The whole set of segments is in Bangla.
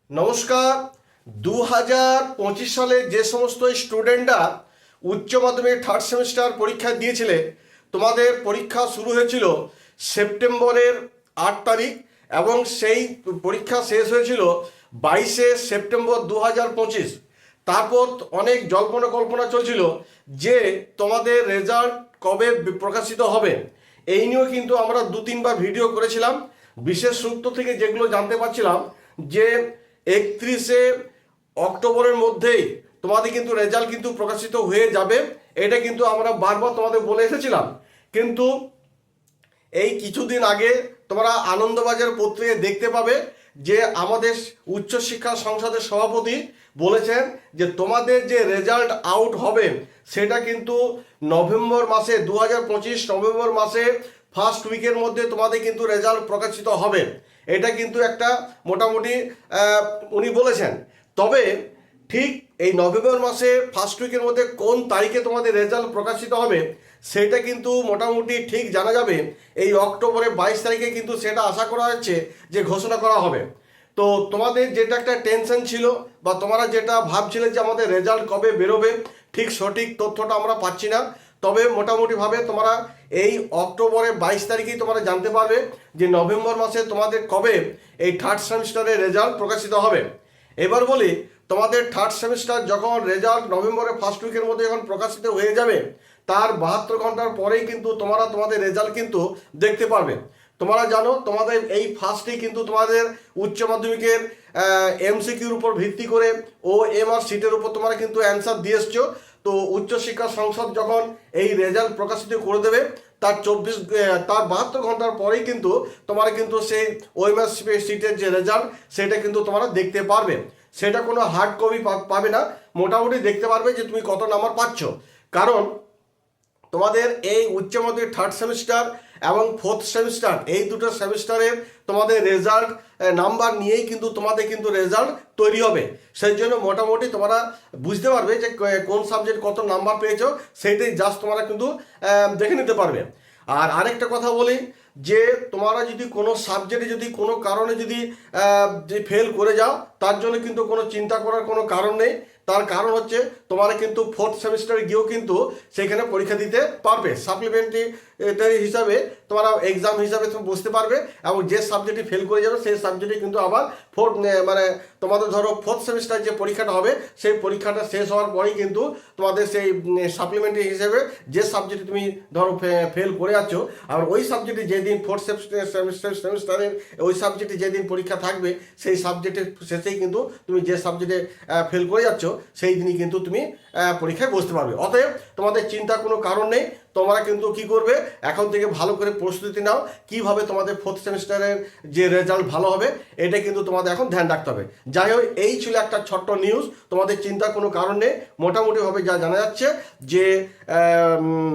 নমস্কার। 2025 সালে যে সমস্ত স্টুডেন্টরা উচ্চ মাধ্যমিক থার্ড সেমিস্টার পরীক্ষা দিয়েছিলে, তোমাদের পরীক্ষা শুরু হয়েছিল সেপ্টেম্বরের 8 তারিখ এবং সেই পরীক্ষা শেষ হয়েছিল 22 সেপ্টেম্বর 2025। তারপর অনেক জল্পনা কল্পনা চলছিল যে তোমাদের রেজাল্ট কবে প্রকাশিত হবে। এই নিয়েও কিন্তু আমরা 2-3বার ভিডিও করেছিলাম। বিশেষ সূত্র থেকে যেগুলো জানতে পারছিলাম যে 31শে অক্টোবরের মধ্যেই তোমাদের কিন্তু রেজাল্ট কিন্তু প্রকাশিত হয়ে যাবে। এটা কিন্তু আমরা বারবার তোমাদের বলে এসেছিলাম। কিন্তু এই কিছুদিন আগে তোমরা আনন্দবাজার পত্রিকায় দেখতে পাবে যে আমাদের উচ্চশিক্ষা সংসদের সভাপতি বলেছেন যে তোমাদের যে রেজাল্ট আউট হবে সেটা কিন্তু নভেম্বর মাসে 2025 নভেম্বর মাসে ফার্স্ট উইকের মধ্যে তোমাদের কিন্তু রেজাল্ট প্রকাশিত হবে। এটা কিন্তু একটা মোটামুটি উনি বলেছেন। তবে ঠিক এই নভেম্বর মাসে ফার্স্ট উইকের মধ্যে কোন তারিখে তোমাদের রেজাল্ট প্রকাশিত হবে সেটা কিন্তু মোটামুটি ঠিক জানা যাবে এই অক্টোবরের 22 তারিখে, কিন্তু সেটা আশা করা হচ্ছে যে ঘোষণা করা হবে। তো তোমাদের যেটা একটা টেনশন ছিল বা তোমরা যেটা ভাবছিলে যে আমাদের রেজাল্ট কবে বেরোবে, ঠিক সঠিক তথ্যটা আমরা পাচ্ছি না। তবে মোটামুটিভাবে তোমরা এই অক্টোবরের 22 তারিখেই তোমরা জানতে পারবে যে নভেম্বর মাসে তোমাদের কবে এই থার্ড সেমিস্টারের রেজাল্ট প্রকাশিত হবে। এবার বলি, তোমাদের থার্ড সেমিস্টার যখন রেজাল্ট নভেম্বরের ফার্স্ট উইকের মধ্যে যখন প্রকাশিত হয়ে যাবে, তার 72 ঘন্টার পরেই কিন্তু তোমাদের রেজাল্ট কিন্তু দেখতে পারবে। তোমরা জানো তোমাদের এই ফার্স্টেই কিন্তু তোমাদের উচ্চ মাধ্যমিকের এমসিকিউর উপর ভিত্তি করে ও এমআর সিটের উপর তোমরা কিন্তু অ্যান্সার দিয়ে এসছো। তো উচ্চশিক্ষা সংসদ যখন এই রেজাল্ট প্রকাশিত করে দেবে তার 72 ঘন্টার পরেই কিন্তু তোমরা কিন্তু সেই ওএমআর সিটের যে রেজাল্ট সেটা কিন্তু তোমরা দেখতে পারবে। সেটা কোনো হার্ড কপি পাবে না, মোটামুটি দেখতে পারবে যে তুমি কত নাম্বার পাচ্ছ। কারণ তোমাদের এই উচ্চ মাধ্যমিক থার্ড সেমিস্টার এবং ফোর্থ সেমিস্টার এই দুটো সেমিস্টারের তোমাদের রেজাল্ট নাম্বার নিয়েই কিন্তু তোমাদের কিন্তু রেজাল্ট তৈরি হবে। সেই জন্য মোটামুটি তোমরা বুঝতে পারবে যে কোন সাবজেক্ট কত নাম্বার পেয়েছো, সেইটাই জাস্ট তোমরা কিন্তু দেখে নিতে পারবে। আর আরেকটা কথা বলি যে তোমরা যদি কোনো সাবজেক্টে যদি কোনো কারণে যদি ফেল করে যাও, তার জন্য কিন্তু কোনো চিন্তা করার কোনো কারণ নেই। তার কারণ হচ্ছে তোমরা কিন্তু ফোর্থ সেমিস্টারে গিয়েও কিন্তু সেখানে পরীক্ষা দিতে পারবে। সাপ্লিমেন্টারি হিসাবে তোমরা এক্সাম হিসাবে তুমি বুঝতে পারবে এবং যে সাবজেক্টে ফেল করে যাবে সেই সাবজেক্টে কিন্তু আবার মানে তোমাদের ধরো ফোর্থ সেমিস্টার যে পরীক্ষাটা হবে সেই পরীক্ষাটা শেষ হওয়ার পরেই কিন্তু তোমাদের সেই সাপ্লিমেন্টারি হিসেবে যে সাবজেক্টে তুমি ধরো ফেল করে যাচ্ছ, আর ওই সাবজেক্টে যেদিন ফোর্থ সেমিস্টারের ওই সাবজেক্টে যেদিন পরীক্ষা থাকবে সেই সাবজেক্টের শেষেই কিন্তু তুমি যে সাবজেক্টে ফেল করে যাচ্ছ সেই দিনই কিন্তু তুমি পরীক্ষায় বসতে পারবে। অতএব তোমাদের চিন্তার কোনো কারণ নেই। তোমরা কিন্তু কি করবে, এখন থেকে ভালো করে প্রস্তুতি নাও কিভাবে তোমাদের ফোর্থ সেমিস্টারের যে রেজাল্ট ভালো হবে, এটা কিন্তু তোমাদের এখন ধ্যান রাখতে হবে। যাই হোক, এই ছিল একটা ছোট্ট নিউজ, তোমাদের চিন্তার কোনো কারণ নেই। মোটামুটিভাবে যা জানা যাচ্ছে যে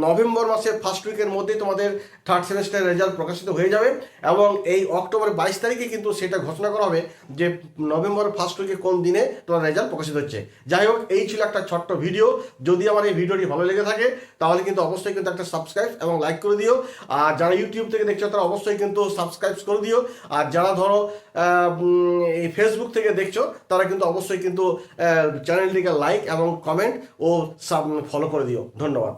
নভেম্বর মাসের ফার্স্ট উইকের মধ্যেই তোমাদের থার্ড সেমিস্টারের রেজাল্ট প্রকাশিত হয়ে যাবে এবং এই অক্টোবর 22 তারিখে কিন্তু সেটা ঘোষণা করা হবে যে নভেম্বরের ফার্স্ট উইকে কোন দিনে তোমার রেজাল্ট প্রকাশিত হচ্ছে। যাই হোক, এই ছিল একটা ছোট্ট ভিডিও। যদি আমার এই ভিডিওটি ভালো লেগে থাকে তাহলে কিন্তু অবশ্যই কিন্তু একটা সাবস্ক্রাইব এবং লাইক করে দিও। আর যারা ইউটিউব থেকে দেখছো তারা অবশ্যই কিন্তু সাবস্ক্রাইব করে দিও। আর যারা ধরো এই ফেসবুক থেকে দেখছো তারা কিন্তু অবশ্যই কিন্তু চ্যানেলটিকে লাইক এবং কমেন্ট ও ফলো করে দিও। ধন্যবাদ।